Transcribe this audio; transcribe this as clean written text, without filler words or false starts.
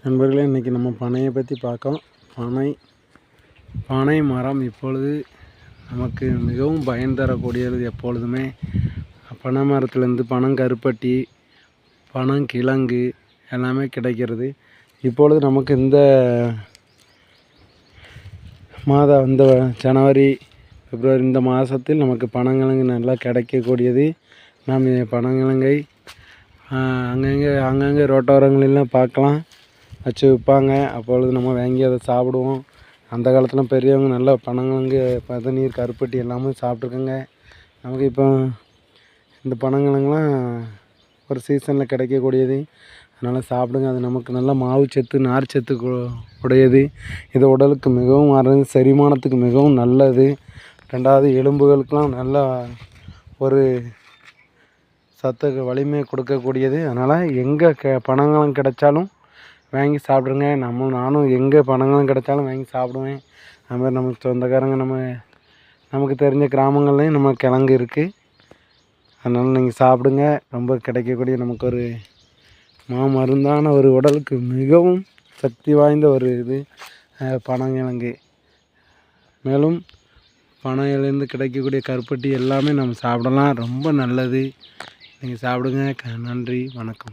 நண்பர்களே, இன்றைக்கி நம்ம பனையை பற்றி பார்க்கோம். பனை மரம் இப்பொழுது நமக்கு மிகவும் பயன் தரக்கூடியது. எப்பொழுதுமே பனை மரத்துலேருந்து பனங்கருப்பட்டி, பனங்கிழங்கு எல்லாமே கிடைக்கிறது. இப்பொழுது நமக்கு இந்த ஜனவரி, பிப்ரவரி இந்த மாதத்தில் நமக்கு பனங்கிழங்கு நல்லா கிடைக்கக்கூடியது. நாம் பனங்கிழங்கை அங்கங்கே ரோட்டோரங்களெல்லாம் பார்க்கலாம், வச்சு விற்பாங்க. அப்பொழுது நம்ம வாங்கி அதை சாப்பிடுவோம். அந்த காலத்தில் பெரியவங்க நல்லா பனங்கிழங்கு, பதநீர், கருப்பட்டி எல்லாமே சாப்பிட்ருக்கோங்க. நமக்கு இப்போ இந்த பனங்கிழங்குலாம் ஒரு சீசனில் கிடைக்கக்கூடியது. அதனால் சாப்பிடுங்க. அது நமக்கு நல்ல மாவுச்சத்து, நார்ச்சத்து உடையது. இது உடலுக்கு மிகவும் செரிமானத்துக்கு மிகவும் நல்லது. ரெண்டாவது, எலும்புகளுக்கெலாம் நல்ல ஒரு சத்துக்கு வலிமையை கொடுக்கக்கூடியது. அதனால் எங்கே பனங்கிழங்கு கிடைச்சாலும் வாங்கி சாப்பிடுங்க. நானும் எங்கே பனங்கிழங்கு கிடைச்சாலும் வாங்கி சாப்பிடுவேன். அதுமாதிரி நமக்கு சொந்தக்காரங்க, நமக்கு தெரிஞ்ச கிராமங்கள்லேயும் நம்ம கிழங்கு இருக்குது. அதனால் நீங்கள் சாப்பிடுங்க. ரொம்ப கிடைக்கக்கூடிய நமக்கு ஒரு மருந்தான ஒரு உடலுக்கு மிகவும் சக்தி வாய்ந்த ஒரு இது பனங்கிழங்கு. மேலும் பனையிலேருந்து கிடைக்கக்கூடிய கருப்பட்டி எல்லாமே நம்ம சாப்பிடலாம். ரொம்ப நல்லது. நீங்கள் சாப்பிடுங்க. நன்றி, வணக்கம்.